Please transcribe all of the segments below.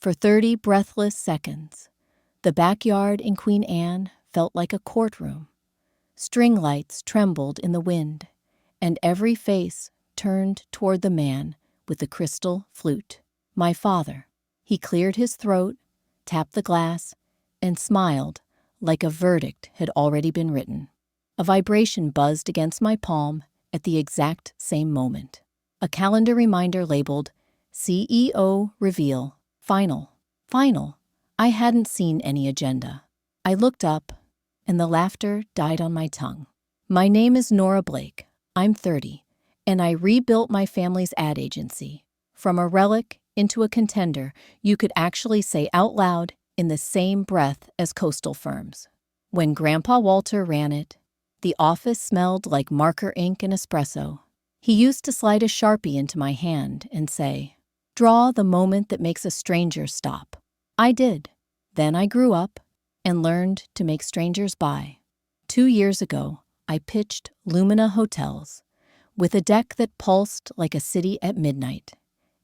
For 30 breathless seconds, the backyard in Queen Anne felt like a courtroom. String lights trembled in the wind, and every face turned toward the man with the crystal flute. My father. He cleared his throat, tapped the glass, and smiled like a verdict had already been written. A vibration buzzed against my palm at the exact same moment. A calendar reminder labeled CEO Reveal, Final. Final. I hadn't seen any agenda. I looked up, and the laughter died on my tongue. My name is Nora Blake. I'm 30, and I rebuilt my family's ad agency. From a relic into a contender you could actually say out loud in the same breath as coastal firms. When Grandpa Walter ran it, the office smelled like marker ink and espresso. He used to slide a Sharpie into my hand and say, "Draw the moment that makes a stranger stop." I did. Then I grew up and learned to make strangers buy. 2 years ago, I pitched Lumina Hotels with a deck that pulsed like a city at midnight.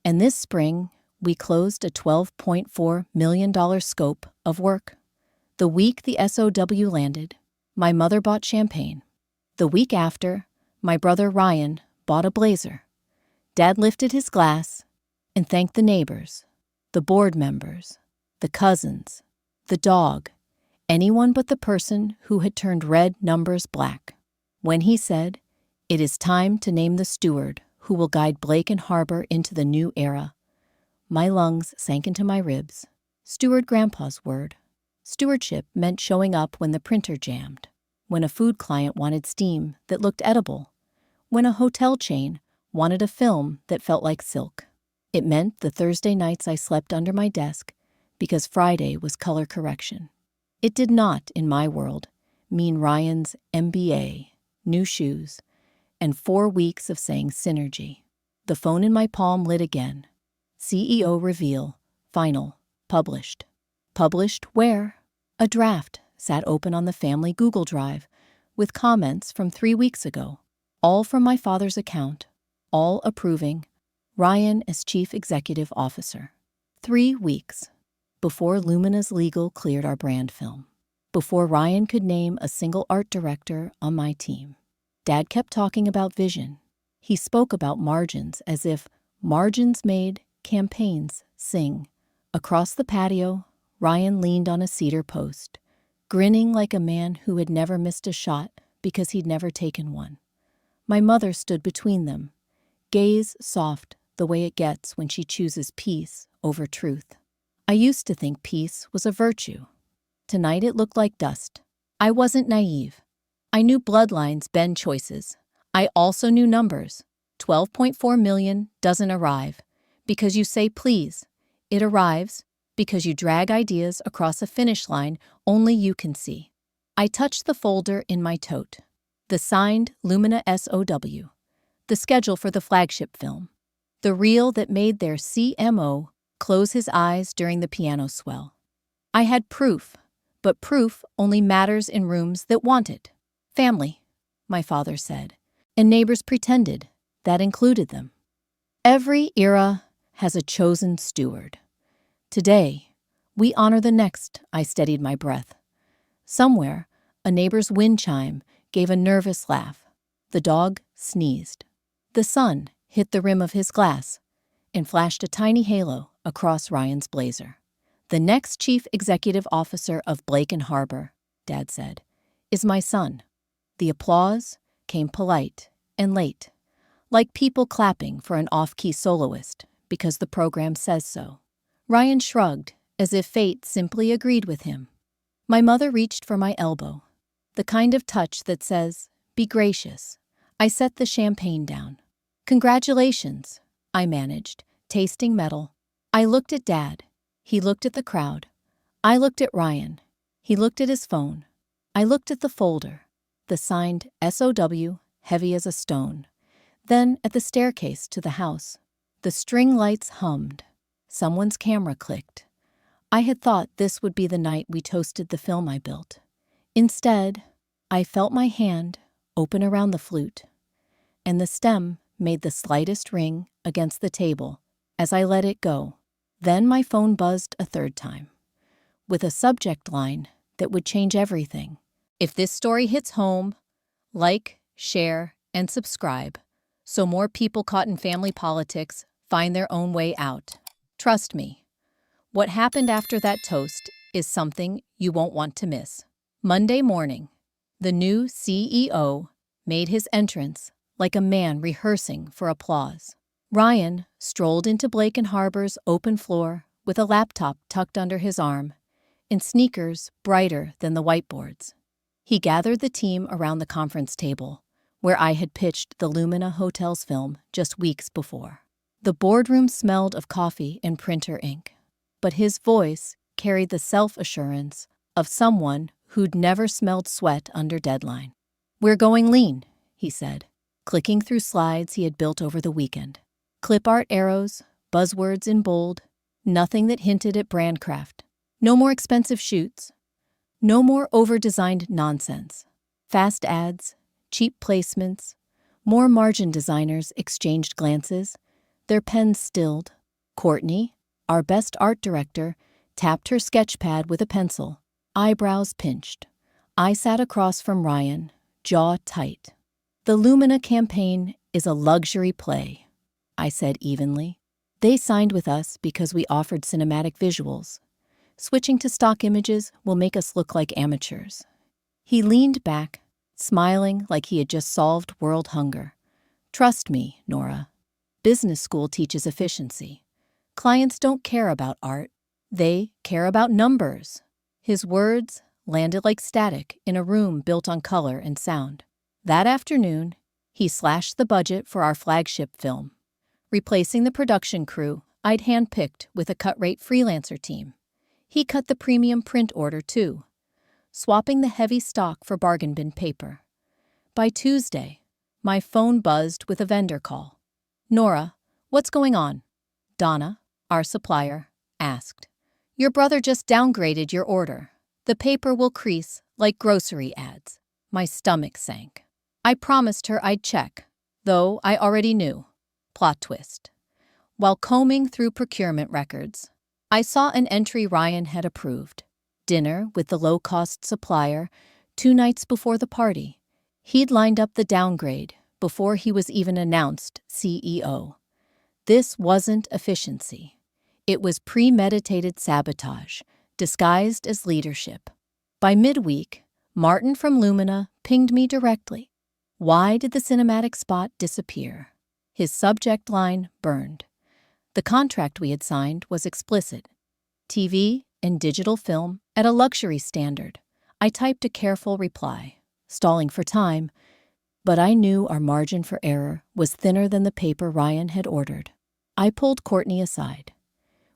And this spring, we closed a $12.4 million scope of work. The week the SOW landed, my mother bought champagne. The week after, my brother Ryan bought a blazer. Dad lifted his glass and thanked the neighbors, the board members, the cousins, the dog, anyone but the person who had turned red numbers black. When he said, "It is time to name the steward who will guide Blake and Harbor into the new era," my lungs sank into my ribs. Steward Grandpa's word. Stewardship meant showing up when the printer jammed, when a food client wanted steam that looked edible, when a hotel chain wanted a film that felt like silk. It meant the Thursday nights I slept under my desk because Friday was color correction. It did not, in my world, mean Ryan's MBA, new shoes, and 4 weeks of saying synergy. The phone in my palm lit again. CEO Reveal, Final, Published. Published where? A draft sat open on the family Google Drive with comments from 3 weeks ago, all from my father's account, all approving Ryan as Chief Executive Officer. 3 weeks before Lumina's legal cleared our brand film, before Ryan could name a single art director on my team. Dad kept talking about vision. He spoke about margins as if margins made campaigns sing. Across the patio, Ryan leaned on a cedar post, grinning like a man who had never missed a shot because he'd never taken one. My mother stood between them, gaze soft the way it gets when she chooses peace over truth. I used to think peace was a virtue. Tonight it looked like dust. I wasn't naive. I knew bloodlines bend choices. I also knew numbers. 12.4 million doesn't arrive because you say please. It arrives because you drag ideas across a finish line only you can see. I touched the folder in my tote. The signed Lumina SOW. The schedule for the flagship film. The reel that made their CMO close his eyes during the piano swell. I had proof, but proof only matters in rooms that want it. Family, my father said, and neighbors pretended that included them. Every era has a chosen steward. Today, we honor the next, I steadied my breath. Somewhere, a neighbor's wind chime gave a nervous laugh. The dog sneezed. The sun hit the rim of his glass and flashed a tiny halo across Ryan's blazer. The next chief executive officer of Blake and Harbor, Dad said, is my son. The applause came polite and late, like people clapping for an off-key soloist because the program says so. Ryan shrugged as if fate simply agreed with him. My mother reached for my elbow, the kind of touch that says, "Be gracious." I set the champagne down. "Congratulations," I managed, tasting metal. I looked at Dad. He looked at the crowd. I looked at Ryan. He looked at his phone. I looked at the folder, the signed SOW, heavy as a stone. Then at the staircase to the house. The string lights hummed. Someone's camera clicked. I had thought this would be the night we toasted the film I built. Instead, I felt my hand open around the flute, and the stem made the slightest ring against the table as I let it go. Then my phone buzzed a third time, with a subject line that would change everything. If this story hits home, like, share, and subscribe so more people caught in family politics find their own way out. Trust me, what happened after that toast is something you won't want to miss. Monday morning, the new CEO made his entrance like a man rehearsing for applause. Ryan strolled into Blake and Harbor's open floor with a laptop tucked under his arm and sneakers brighter than the whiteboards. He gathered the team around the conference table, where I had pitched the Lumina Hotel's film just weeks before. The boardroom smelled of coffee and printer ink, but his voice carried the self-assurance of someone who'd never smelled sweat under deadline. "We're going lean," he said, clicking through slides he had built over the weekend. Clip art arrows, buzzwords in bold, nothing that hinted at brand craft. No more expensive shoots. No more over-designed nonsense. Fast ads, cheap placements. More margin designers exchanged glances, their pens stilled. Courtney, our best art director, tapped her sketch pad with a pencil, eyebrows pinched. I sat across from Ryan, jaw tight. "The Lumina campaign is a luxury play," I said evenly. "They signed with us because we offered cinematic visuals. Switching to stock images will make us look like amateurs." He leaned back, smiling like he had just solved world hunger. "Trust me, Nora. Business school teaches efficiency. Clients don't care about art. They care about numbers." His words landed like static in a room built on color and sound. That afternoon, he slashed the budget for our flagship film, replacing the production crew I'd handpicked with a cut-rate freelancer team. He cut the premium print order, too, swapping the heavy stock for bargain bin paper. By Tuesday, my phone buzzed with a vendor call. "Nora, what's going on?" Donna, our supplier, asked. "Your brother just downgraded your order. The paper will crease like grocery ads." My stomach sank. I promised her I'd check, though I already knew. Plot twist. While combing through procurement records, I saw an entry Ryan had approved. Dinner with the low-cost supplier 2 nights before the party. He'd lined up the downgrade before he was even announced CEO. This wasn't efficiency. It was premeditated sabotage, disguised as leadership. By midweek, Martin from Lumina pinged me directly. Why did the cinematic spot disappear? His subject line burned. The contract we had signed was explicit. TV and digital film at a luxury standard. I typed a careful reply, stalling for time, but I knew our margin for error was thinner than the paper Ryan had ordered. I pulled Courtney aside.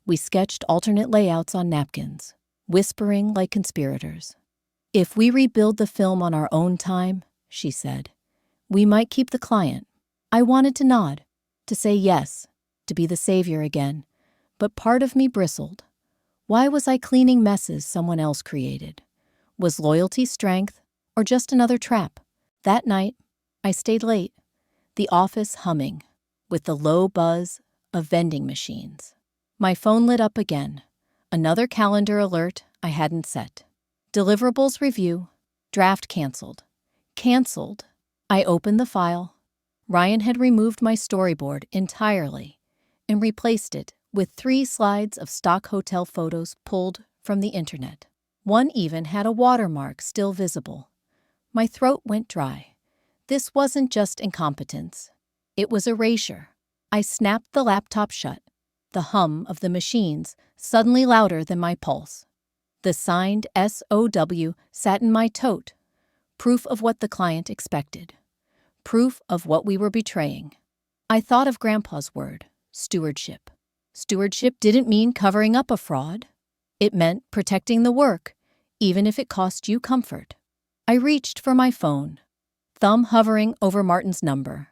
We sketched alternate layouts on napkins, whispering like conspirators. "If we rebuild the film on our own time," she said, "we might keep the client." I wanted to nod, to say yes, to be the savior again, but part of me bristled. Why was I cleaning messes someone else created? Was loyalty strength, or just another trap? That night, I stayed late, the office humming, with the low buzz of vending machines. My phone lit up again, another calendar alert I hadn't set. Deliverables review, draft canceled. Canceled. I opened the file. Ryan had removed my storyboard entirely and replaced it with 3 slides of stock hotel photos pulled from the internet. One even had a watermark still visible. My throat went dry. This wasn't just incompetence. It was erasure. I snapped the laptop shut, the hum of the machines suddenly louder than my pulse. The signed SOW sat in my tote, proof of what the client expected, proof of what we were betraying. I thought of Grandpa's word, stewardship. Stewardship didn't mean covering up a fraud. It meant protecting the work, even if it cost you comfort. I reached for my phone, thumb hovering over Martin's number,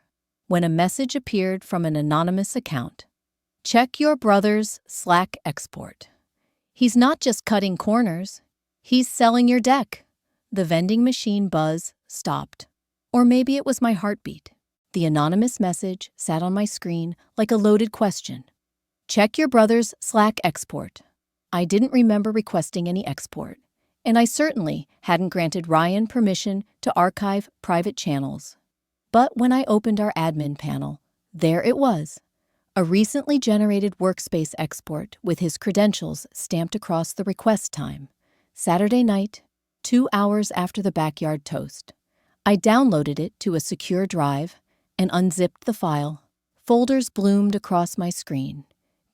when a message appeared from an anonymous account. "Check your brother's Slack export. He's not just cutting corners, he's selling your deck." The vending machine buzz stopped. Or maybe it was my heartbeat. The anonymous message sat on my screen like a loaded question. Check your brother's Slack export. I didn't remember requesting any export, and I certainly hadn't granted Ryan permission to archive private channels. But when I opened our admin panel, there it was, a recently generated workspace export with his credentials stamped across the request time. Saturday night, 2 hours after the backyard toast. I downloaded it to a secure drive and unzipped the file. Folders bloomed across my screen.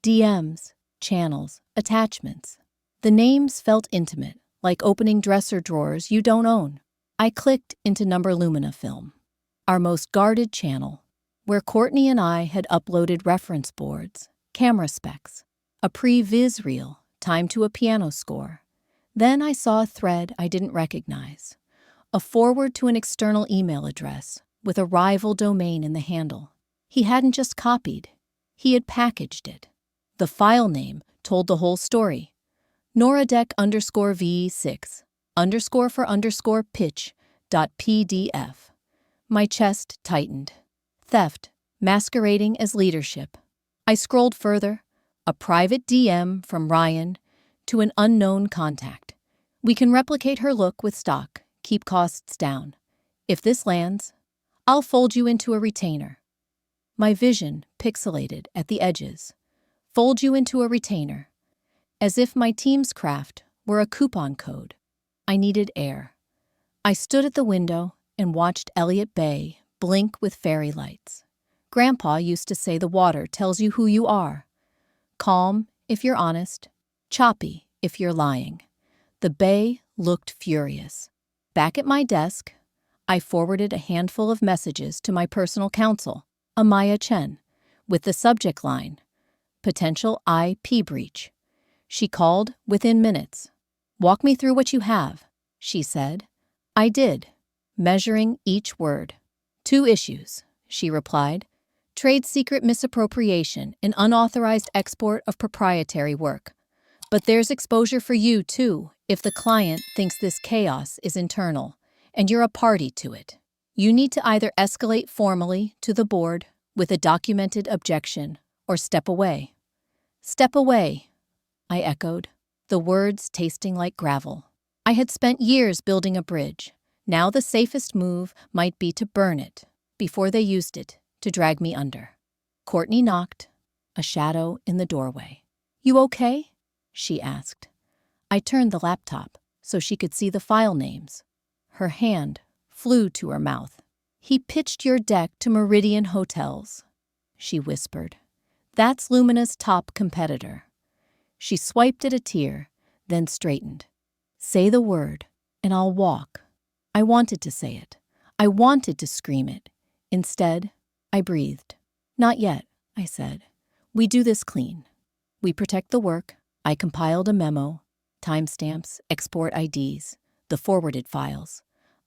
DMs, channels, attachments. The names felt intimate, like opening dresser drawers you don't own. I clicked into Number Lumina Film, our most guarded channel, where Courtney and I had uploaded reference boards, camera specs, a pre-viz reel timed to a piano score. Then I saw a thread I didn't recognize, a forward to an external email address with a rival domain in the handle. He hadn't just copied, he had packaged it. The file name told the whole story. Noradec_V6 _for_pitch.pdf. My chest tightened. Theft, masquerading as leadership. I scrolled further, a private DM from Ryan to an unknown contact. We can replicate her look with stock, keep costs down. If this lands, I'll fold you into a retainer. My vision pixelated at the edges. Fold you into a retainer. As if my team's craft were a coupon code. I needed air. I stood at the window and watched Elliott Bay blink with fairy lights. Grandpa used to say the water tells you who you are. Calm if you're honest, choppy if you're lying. The bay looked furious. Back at my desk, I forwarded a handful of messages to my personal counsel, Amaya Chen, with the subject line, potential IP breach. She called within minutes. Walk me through what you have, she said. I did, measuring each word. 2 issues, she replied. Trade secret misappropriation and unauthorized export of proprietary work. But there's exposure for you, too, if the client thinks this chaos is internal, and you're a party to it. You need to either escalate formally to the board with a documented objection or step away. Step away, I echoed, the words tasting like gravel. I had spent years building a bridge. Now the safest move might be to burn it before they used it to drag me under. Courtney knocked, a shadow in the doorway. You okay? She asked. I turned the laptop so she could see the file names. Her hand flew to her mouth. He pitched your deck to Meridian Hotels, she whispered. That's Lumina's top competitor. She swiped at a tear, then straightened. Say the word, and I'll walk. I wanted to say it. I wanted to scream it. Instead, I breathed. Not yet, I said. We do this clean. We protect the work. I compiled a memo, timestamps, export IDs, the forwarded files,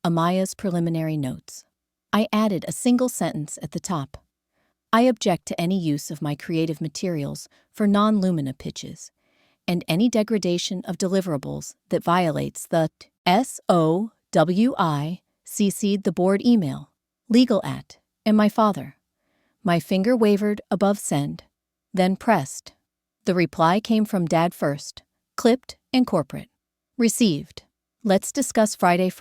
Amaya's preliminary notes. I added a single sentence at the top. I object to any use of my creative materials for non-Lumina pitches, and any degradation of deliverables that violates the SOWI CC'd the board email, legal at, and my father. My finger wavered above send, then pressed. The reply came from Dad first, clipped and corporate. Received. Let's discuss Friday.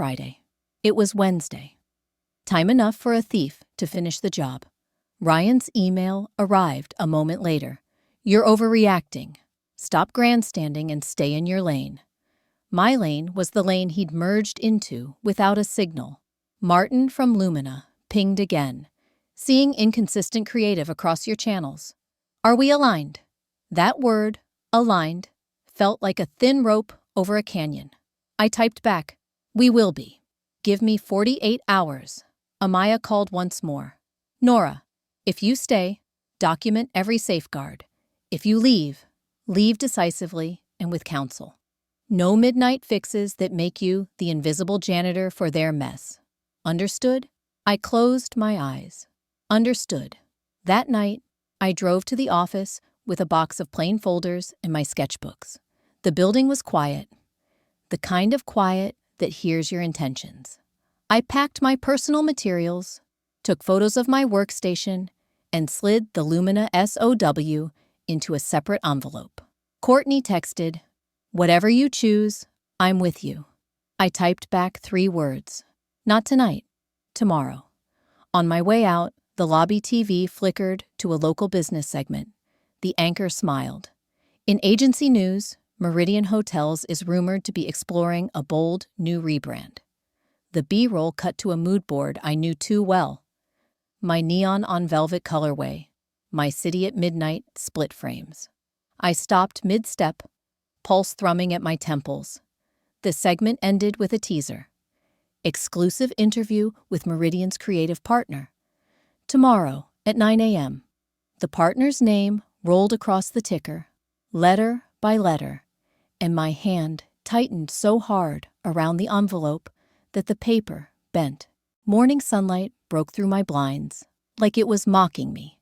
It was Wednesday. Time enough for a thief to finish the job. Ryan's email arrived a moment later. You're overreacting. Stop grandstanding and stay in your lane. My lane was the lane he'd merged into without a signal. Martin from Lumina pinged again. Seeing inconsistent creative across your channels. Are we aligned? That word, aligned, felt like a thin rope over a canyon. I typed back, we will be. Give me 48 hours. Amaya called once more. Nora, if you stay, document every safeguard. If you leave decisively and with counsel. No midnight fixes that make you the invisible janitor for their mess. Understood? I closed my eyes. Understood. That night, I drove to the office with a box of plain folders and my sketchbooks. The building was quiet, the kind of quiet that hears your intentions. I packed my personal materials, took photos of my workstation, and slid the Lumina SOW into a separate envelope. Courtney texted, "Whatever you choose, I'm with you." I typed back 3 words. Not tonight. Tomorrow. On my way out, the lobby TV flickered to a local business segment. The anchor smiled. In agency news, Meridian Hotels is rumored to be exploring a bold new rebrand. The B-roll cut to a mood board I knew too well. My neon on velvet colorway, my city at midnight split frames. I stopped mid-step, pulse thrumming at my temples. The segment ended with a teaser. Exclusive interview with Meridian's creative partner. Tomorrow at 9 a.m. The partner's name rolled across the ticker, letter by letter, and my hand tightened so hard around the envelope that the paper bent. Morning sunlight broke through my blinds, like it was mocking me.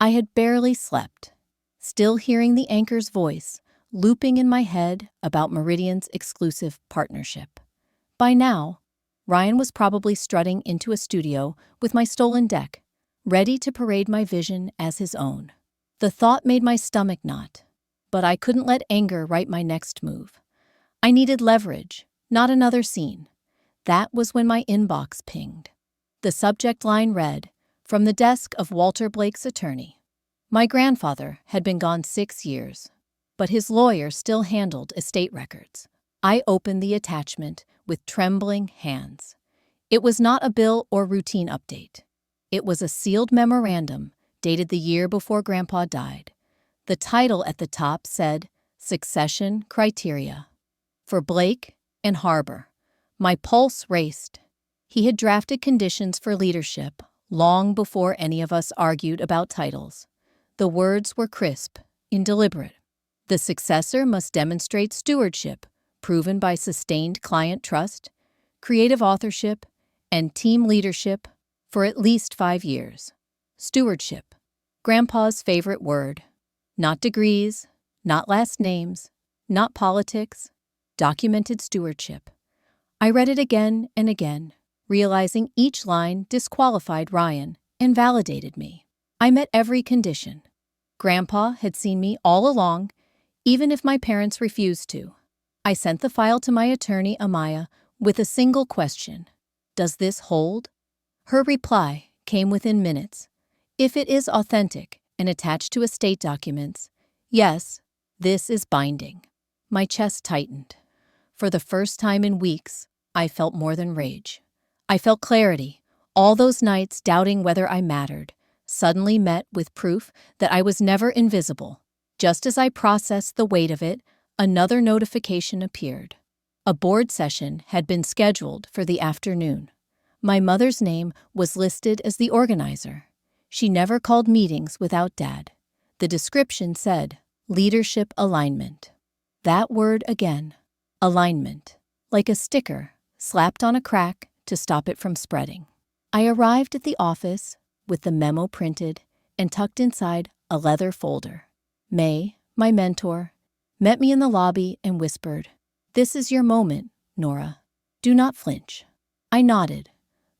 I had barely slept, still hearing the anchor's voice looping in my head about Meridian's exclusive partnership. By now, Ryan was probably strutting into a studio with my stolen deck, ready to parade my vision as his own. The thought made my stomach knot, but I couldn't let anger write my next move. I needed leverage, not another scene. That was when my inbox pinged. The subject line read, "From the desk of Walter Blake's attorney." My grandfather had been gone 6 years, but his lawyer still handled estate records. I opened the attachment with trembling hands. It was not a bill or routine update. It was a sealed memorandum dated the year before Grandpa died. The title at the top said, "Succession Criteria." For Blake and Harbor. My pulse raced. He had drafted conditions for leadership long before any of us argued about titles. The words were crisp, indeliberate. The successor must demonstrate stewardship, proven by sustained client trust, creative authorship, and team leadership for at least 5 years. Stewardship, Grandpa's favorite word. Not degrees, not last names, not politics, documented stewardship. I read it again and again, realizing each line disqualified Ryan and validated me. I met every condition. Grandpa had seen me all along, even if my parents refused to. I sent the file to my attorney, Amaya, with a single question. "Does this hold?" Her reply came within minutes. "If it is authentic and attached to estate documents, yes, this is binding." My chest tightened. For the first time in weeks, I felt more than rage. I felt clarity. All those nights doubting whether I mattered, suddenly met with proof that I was never invisible. Just as I processed the weight of it, another notification appeared. A board session had been scheduled for the afternoon. My mother's name was listed as the organizer. She never called meetings without Dad. The description said, "Leadership alignment." That word again, alignment, like a sticker slapped on a crack to stop it from spreading. I arrived at the office with the memo printed and tucked inside a leather folder. May, my mentor, met me in the lobby and whispered, "This is your moment, Nora. Do not flinch." I nodded,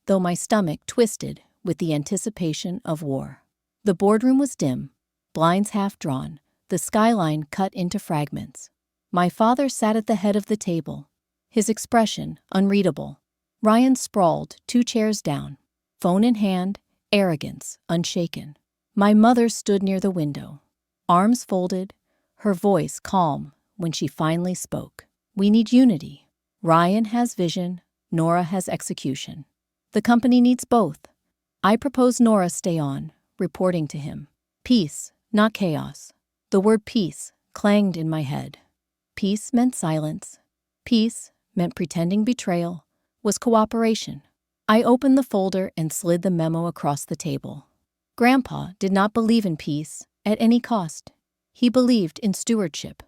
though my stomach twisted with the anticipation of war. The boardroom was dim, blinds half drawn, the skyline cut into fragments. My father sat at the head of the table, his expression unreadable. Ryan sprawled 2 chairs down, phone in hand, arrogance unshaken. My mother stood near the window, arms folded, her voice calm when she finally spoke. "We need unity. Ryan has vision, Nora has execution. The company needs both. I propose Nora stay on, reporting to him. Peace, not chaos." The word peace clanged in my head. Peace meant silence. Peace meant pretending betrayal was cooperation. I opened the folder and slid the memo across the table. Grandpa did not believe in peace at any cost. He believed in stewardship.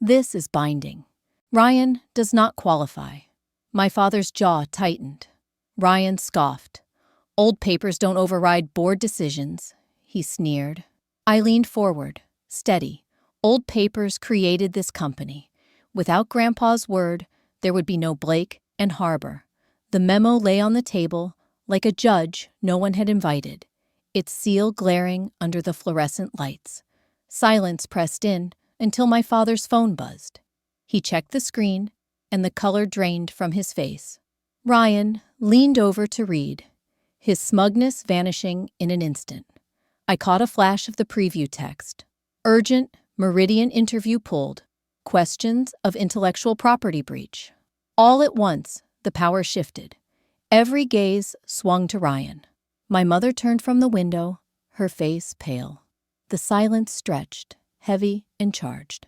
This is binding. Ryan does not qualify. My father's jaw tightened. Ryan scoffed. "Old papers don't override board decisions," he sneered. I leaned forward, steady. Old papers created this company. Without Grandpa's word, there would be no Blake and Harbor. The memo lay on the table like a judge no one had invited, its seal glaring under the fluorescent lights. Silence pressed in until my father's phone buzzed. He checked the screen, and the color drained from his face. Ryan leaned over to read, his smugness vanishing in an instant. I caught a flash of the preview text. Urgent Meridian interview pulled. Questions of intellectual property breach. All at once, the power shifted. Every gaze swung to Ryan. My mother turned from the window, her face pale. The silence stretched, heavy and charged.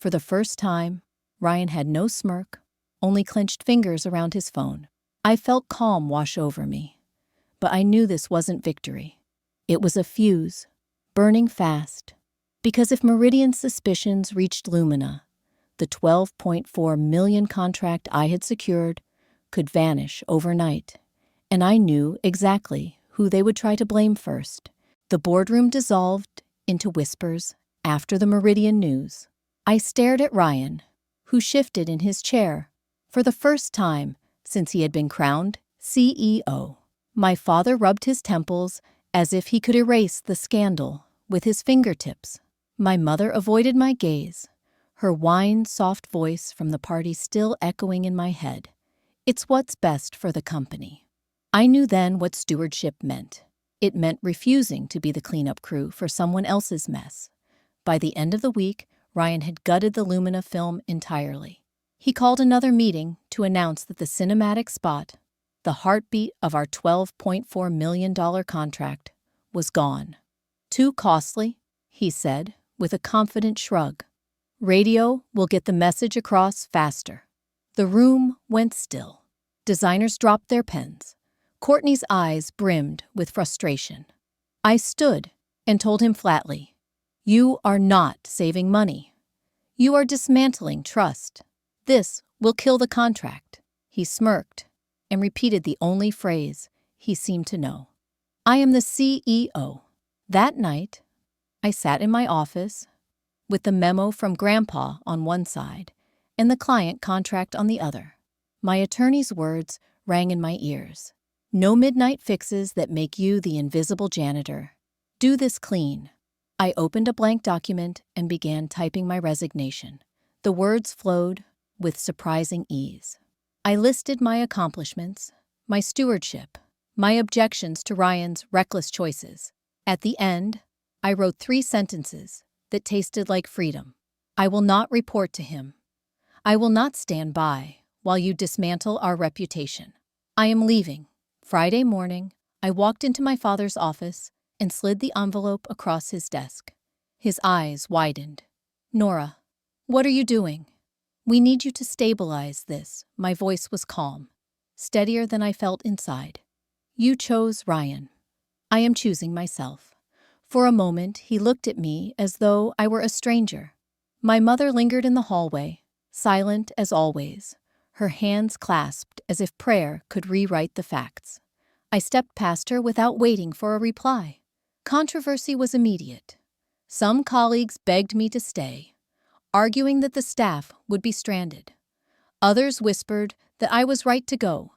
For the first time, Ryan had no smirk, only clenched fingers around his phone. I felt calm wash over me. But I knew this wasn't victory. It was a fuse, burning fast. Because if Meridian's suspicions reached Lumina, the $12.4 million contract I had secured could vanish overnight. And I knew exactly who they would try to blame first. The boardroom dissolved into whispers after the Meridian news. I stared at Ryan, who shifted in his chair for the first time since he had been crowned CEO. My father rubbed his temples as if he could erase the scandal with his fingertips. My mother avoided my gaze, her wine-soft voice from the party still echoing in my head. It's what's best for the company. I knew then what stewardship meant. It meant refusing to be the cleanup crew for someone else's mess. By the end of the week, Ryan had gutted the Lumina film entirely. He called another meeting to announce that the cinematic spot, the heartbeat of our $12.4 million contract, was gone. Too costly, he said, with a confident shrug. Radio will get the message across faster. The room went still. Designers dropped their pens. Courtney's eyes brimmed with frustration. I stood and told him flatly, "You are not saving money. You are dismantling trust. This will kill the contract." He smirked and repeated the only phrase he seemed to know. "I am the CEO." That night, I sat in my office with the memo from Grandpa on one side and the client contract on the other. My attorney's words rang in my ears. No midnight fixes that make you the invisible janitor. Do this clean. I opened a blank document and began typing my resignation. The words flowed with surprising ease. I listed my accomplishments, my stewardship, my objections to Ryan's reckless choices. At the end, I wrote 3 sentences that tasted like freedom. I will not report to him. I will not stand by while you dismantle our reputation. I am leaving. Friday morning, I walked into my father's office and slid the envelope across his desk. His eyes widened. "Nora, what are you doing?" "We need you to stabilize this." My voice was calm, steadier than I felt inside. "You chose Ryan. I am choosing myself." For a moment, he looked at me as though I were a stranger. My mother lingered in the hallway, silent as always, her hands clasped as if prayer could rewrite the facts. I stepped past her without waiting for a reply. Controversy was immediate. Some colleagues begged me to stay, arguing that the staff would be stranded. Others whispered that I was right to go,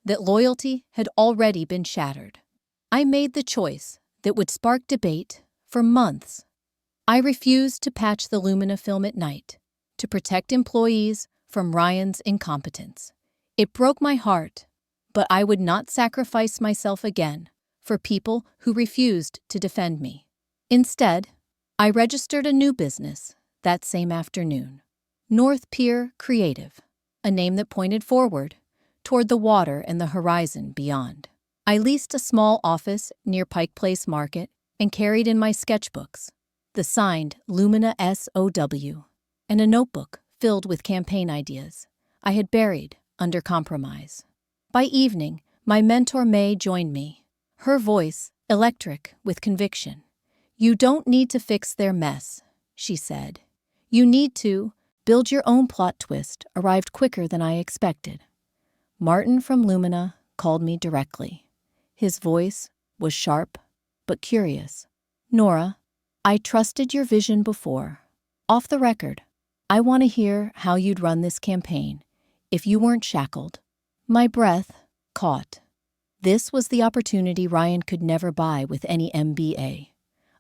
that loyalty had already been shattered. I made the choice that would spark debate for months. I refused to patch the Lumina film at night, to protect employees from Ryan's incompetence. It broke my heart, but I would not sacrifice myself again for people who refused to defend me. Instead, I registered a new business that same afternoon, North Pier Creative, a name that pointed forward, toward the water and the horizon beyond. I leased a small office near Pike Place Market and carried in my sketchbooks, the signed Lumina SOW, and a notebook filled with campaign ideas I had buried under compromise. By evening, my mentor May joined me, her voice electric with conviction. "You don't need to fix their mess," she said. "You need to build your own." Plot twist arrived quicker than I expected. Martin from Lumina called me directly. His voice was sharp but curious. "Nora, I trusted your vision before. Off the record, I want to hear how you'd run this campaign if you weren't shackled." My breath caught. This was the opportunity Ryan could never buy with any MBA.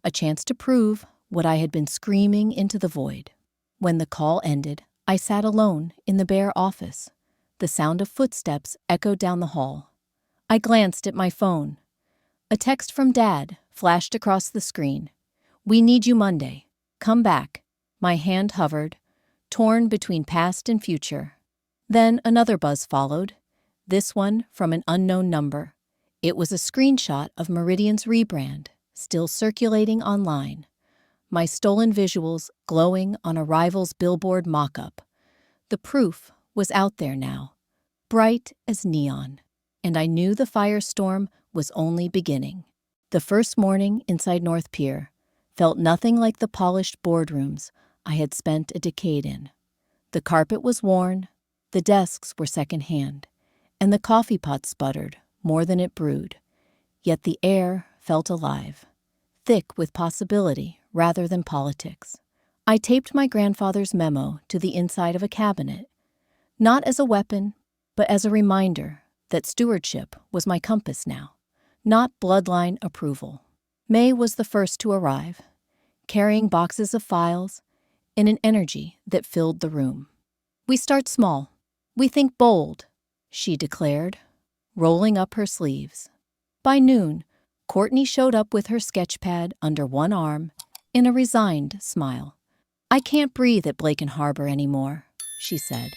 A chance to prove what I had been screaming into the void. When the call ended, I sat alone in the bare office. The sound of footsteps echoed down the hall. I glanced at my phone. A text from Dad flashed across the screen. "We need you Monday. Come back." My hand hovered, torn between past and future. Then another buzz followed, this one from an unknown number. It was a screenshot of Meridian's rebrand, still circulating online. My stolen visuals glowing on a rival's billboard mock-up. The proof was out there now, bright as neon, and I knew the firestorm was only beginning. The first morning inside North Pier felt nothing like the polished boardrooms I had spent a decade in. The carpet was worn, the desks were secondhand, and the coffee pot sputtered more than it brewed. Yet the air felt alive, thick with possibility rather than politics. I taped my grandfather's memo to the inside of a cabinet, not as a weapon, but as a reminder that stewardship was my compass now, not bloodline approval. May was the first to arrive, carrying boxes of files in an energy that filled the room. "We start small. We think bold," she declared, rolling up her sleeves. By noon, Courtney showed up with her sketchpad under one arm in a resigned smile. "I can't breathe at Blake and Harbor anymore," she said.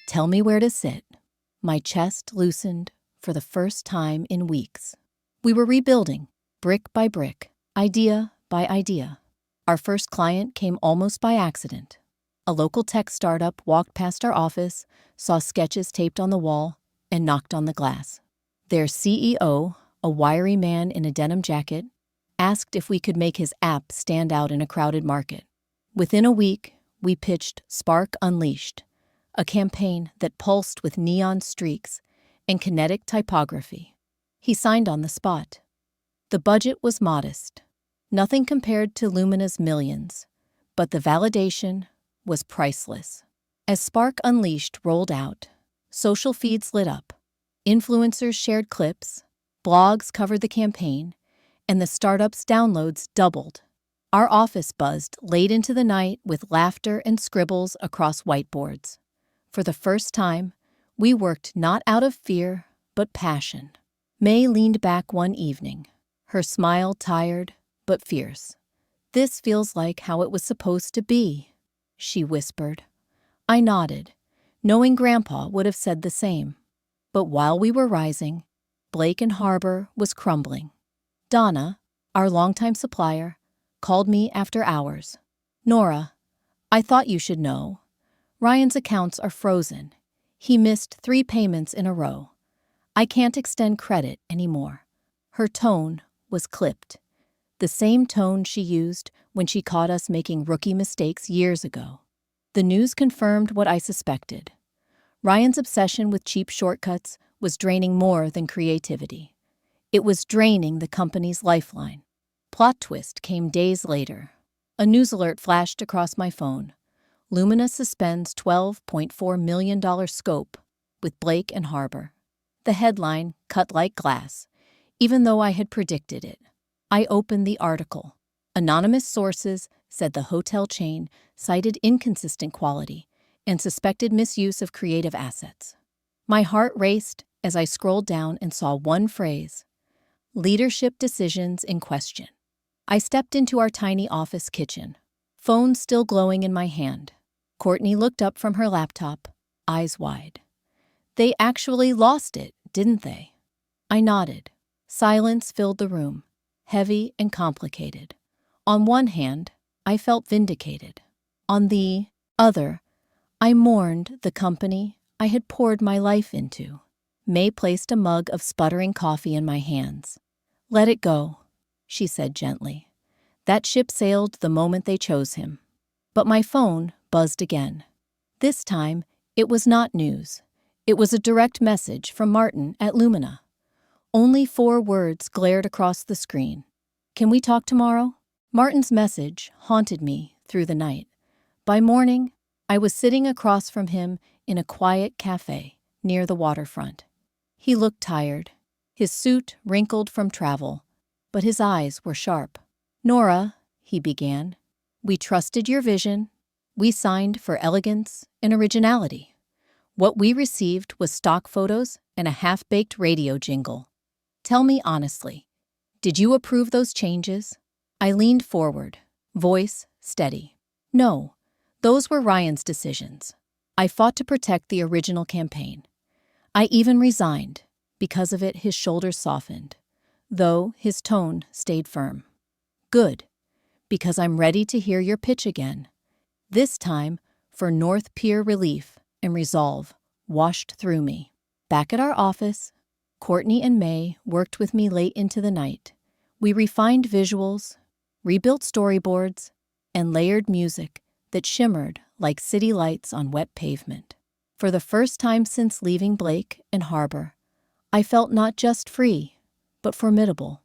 "Tell me where to sit." My chest loosened for the first time in weeks. We were rebuilding, brick by brick, idea by idea. Our first client came almost by accident. A local tech startup walked past our office, saw sketches taped on the wall, and knocked on the glass. Their CEO, a wiry man in a denim jacket, asked if we could make his app stand out in a crowded market. Within a week, we pitched Spark Unleashed, a campaign that pulsed with neon streaks and kinetic typography. He signed on the spot. The budget was modest, nothing compared to Lumina's millions, but the validation was priceless. As Spark Unleashed rolled out, social feeds lit up, influencers shared clips, blogs covered the campaign, and the startup's downloads doubled. Our office buzzed late into the night with laughter and scribbles across whiteboards. For the first time, we worked not out of fear, but passion. May leaned back one evening, her smile tired but fierce. "This feels like how it was supposed to be," she whispered. I nodded, knowing Grandpa would have said the same. But while we were rising, Blake and Harbor was crumbling. Donna, our longtime supplier, called me after hours. "Nora, I thought you should know. Ryan's accounts are frozen. He missed 3 payments in a row. I can't extend credit anymore." Her tone was clipped, the same tone she used when she caught us making rookie mistakes years ago. The news confirmed what I suspected. Ryan's obsession with cheap shortcuts was draining more than creativity. It was draining the company's lifeline. Plot twist came days later. A news alert flashed across my phone. Lumina suspends $12.4 million scope with Blake and Harbor. The headline cut like glass, even though I had predicted it. I opened the article. Anonymous sources said the hotel chain cited inconsistent quality and suspected misuse of creative assets. My heart raced as I scrolled down and saw one phrase: leadership decisions in question. I stepped into our tiny office kitchen, phone still glowing in my hand. Courtney looked up from her laptop, eyes wide. "They actually lost it, didn't they?" I nodded. Silence filled the room, heavy and complicated. On one hand, I felt vindicated. On the other, I mourned the company I had poured my life into. May placed a mug of sputtering coffee in my hands. "Let it go," she said gently. "That ship sailed the moment they chose him." But my phone buzzed again. This time, it was not news. It was a direct message from Martin at Lumina. Only 4 words glared across the screen. "Can we talk tomorrow?" Martin's message haunted me through the night. By morning, I was sitting across from him in a quiet cafe near the waterfront. He looked tired, his suit wrinkled from travel, but his eyes were sharp. "Nora," he began, We trusted your vision. We signed for elegance and originality. What we received was stock photos and a half-baked radio jingle. Tell me honestly, did you approve those changes? I leaned forward, voice steady. No, those were Ryan's decisions. I fought to protect the original campaign. I even resigned. Because of it, his shoulders softened, though his tone stayed firm. Good, because I'm ready to hear your pitch again. This time, for North Pier relief and resolve washed through me. Back at our office, Courtney and May worked with me late into the night. We refined visuals, rebuilt storyboards, and layered music that shimmered like city lights on wet pavement. For the first time since leaving Blake and Harbor, I felt not just free, but formidable.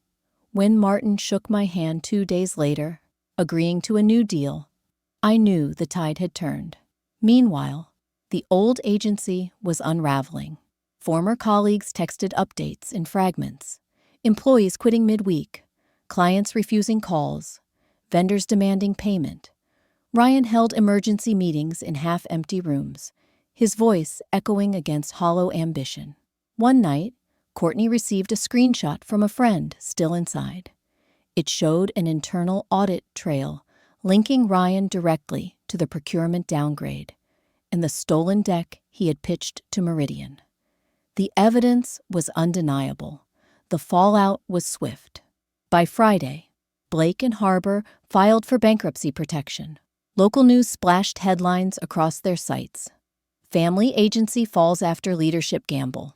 When Martin shook my hand 2 days later, agreeing to a new deal, I knew the tide had turned. Meanwhile, the old agency was unraveling. Former colleagues texted updates in fragments, employees quitting midweek, clients refusing calls, vendors demanding payment. Ryan held emergency meetings in half-empty rooms, his voice echoing against hollow ambition. One night, Courtney received a screenshot from a friend still inside. It showed an internal audit trail linking Ryan directly to the procurement downgrade and the stolen deck he had pitched to Meridian. The evidence was undeniable. The fallout was swift. By Friday, Blake and Harbor filed for bankruptcy protection. Local news splashed headlines across their sites. Family agency falls after leadership gamble.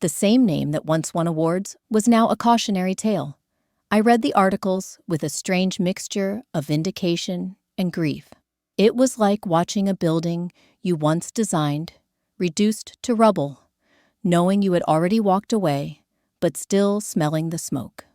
The same name that once won awards was now a cautionary tale. I read the articles with a strange mixture of vindication and grief. It was like watching a building you once designed, reduced to rubble, knowing you had already walked away, but still smelling the smoke.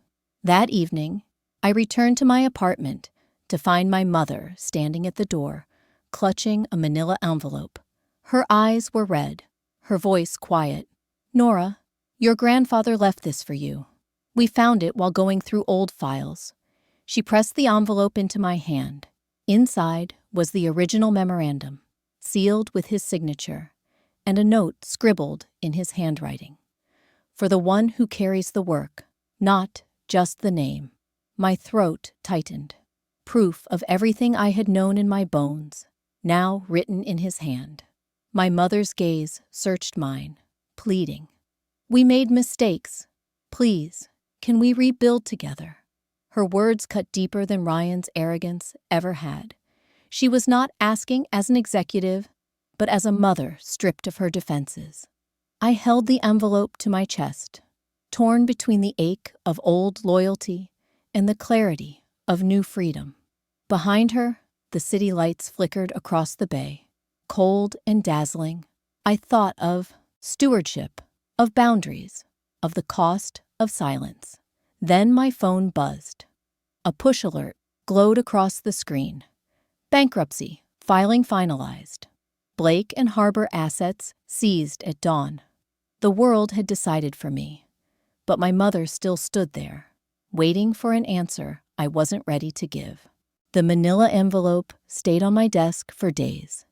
That evening, I returned to my apartment to find my mother standing at the door, clutching a manila envelope. Her eyes were red, her voice quiet. "Nora, your grandfather left this for you. We found it while going through old files." She pressed the envelope into my hand. Inside was the original memorandum, sealed with his signature, and a note scribbled in his handwriting. "For the one who carries the work, not just the name." My throat tightened. Proof of everything I had known in my bones, now written in his hand. My mother's gaze searched mine, pleading. "We made mistakes. Please, can we rebuild together?" Her words cut deeper than Ryan's arrogance ever had. She was not asking as an executive, but as a mother stripped of her defenses. I held the envelope to my chest, torn between the ache of old loyalty and the clarity of new freedom. Behind her, the city lights flickered across the bay, cold and dazzling. I thought of stewardship, of boundaries, of the cost of silence. Then my phone buzzed. A push alert glowed across the screen. Bankruptcy, filing finalized. Blake and Harbor assets seized at dawn. The world had decided for me, but my mother still stood there, waiting for an answer I wasn't ready to give. The manila envelope stayed on my desk for days,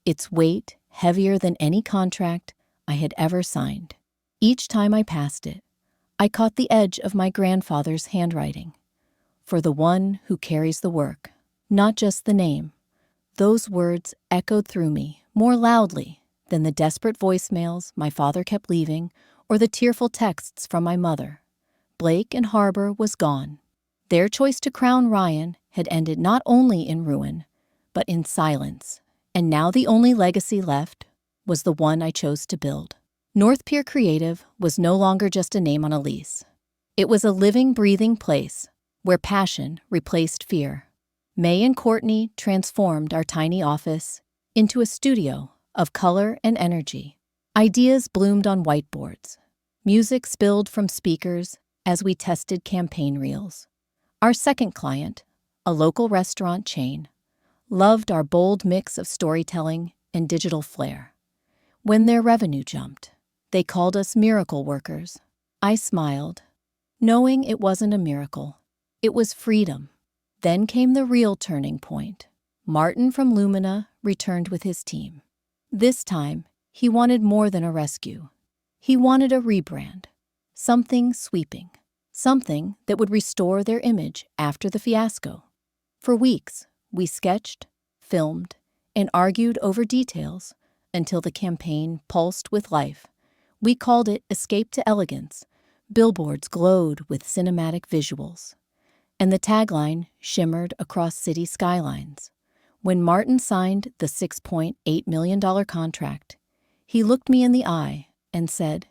its weight heavier than any contract I had ever signed. Each time I passed it, I caught the edge of my grandfather's handwriting. "For the one who carries the work, not just the name." Those words echoed through me more loudly than the desperate voicemails my father kept leaving or the tearful texts from my mother. Blake and Harbor was gone. Their choice to crown Ryan had ended not only in ruin, but in silence. And now the only legacy left was the one I chose to build. North Pier Creative was no longer just a name on a lease. It was a living, breathing place where passion replaced fear. May and Courtney transformed our tiny office into a studio of color and energy. Ideas bloomed on whiteboards. Music spilled from speakers as we tested campaign reels. Our second client, a local restaurant chain, loved our bold mix of storytelling and digital flair. When their revenue jumped, they called us miracle workers. I smiled, knowing it wasn't a miracle. It was freedom. Then came the real turning point. Martin from Lumina returned with his team. This time, he wanted more than a rescue. He wanted a rebrand, something sweeping, something that would restore their image after the fiasco. For weeks, we sketched, filmed, and argued over details until the campaign pulsed with life. We called it Escape to Elegance. Billboards glowed with cinematic visuals, and the tagline shimmered across city skylines. When Martin signed the $6.8 million contract, he looked me in the eye and said,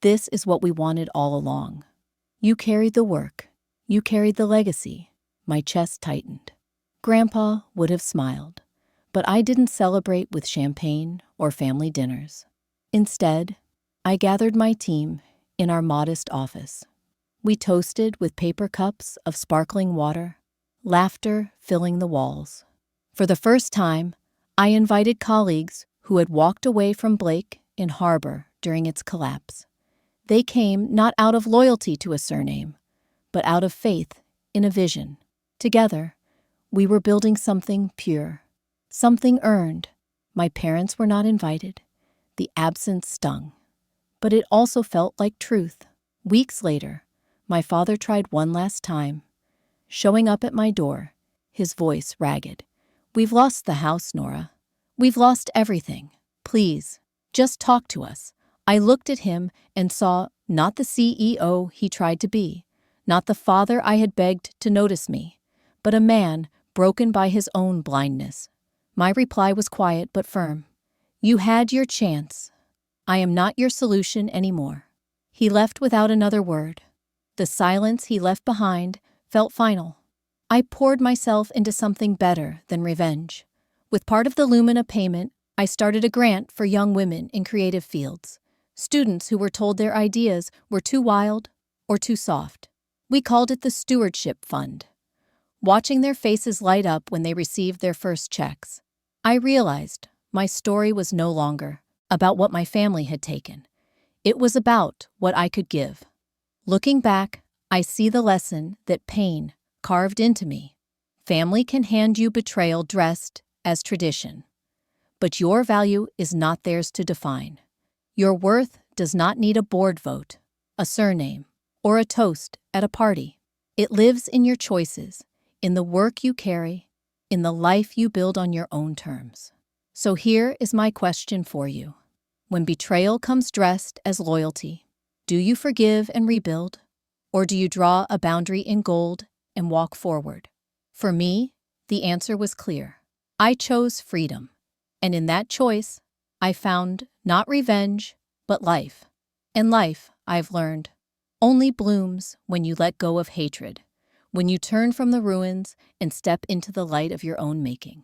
"This is what we wanted all along. You carried the work. You carried the legacy." My chest tightened. Grandpa would have smiled, but I didn't celebrate with champagne or family dinners. Instead, I gathered my team in our modest office. We toasted with paper cups of sparkling water, laughter filling the walls. For the first time, I invited colleagues who had walked away from Blake in Harbor during its collapse. They came not out of loyalty to a surname, but out of faith in a vision. Together, we were building something pure, something earned. My parents were not invited. The absence stung. But it also felt like truth. Weeks later, my father tried one last time, showing up at my door, his voice ragged. "We've lost the house, Nora. We've lost everything. Please, just talk to us." I looked at him and saw not the CEO he tried to be, not the father I had begged to notice me, but a man broken by his own blindness. My reply was quiet but firm. "You had your chance. I am not your solution anymore." He left without another word. The silence he left behind felt final. I poured myself into something better than revenge. With part of the Lumina payment, I started a grant for young women in creative fields, students who were told their ideas were too wild or too soft. We called it the Stewardship Fund. Watching their faces light up when they received their first checks, I realized my story was no longer about what my family had taken. It was about what I could give. Looking back, I see the lesson that pain carved into me. Family can hand you betrayal dressed as tradition, but your value is not theirs to define. Your worth does not need a board vote, a surname, or a toast at a party. It lives in your choices, in the work you carry, in the life you build on your own terms. So here is my question for you. When betrayal comes dressed as loyalty, do you forgive and rebuild, or do you draw a boundary in gold and walk forward? For me, the answer was clear. I chose freedom, and in that choice, I found not revenge, but life. And life, I've learned, only blooms when you let go of hatred, when you turn from the ruins and step into the light of your own making.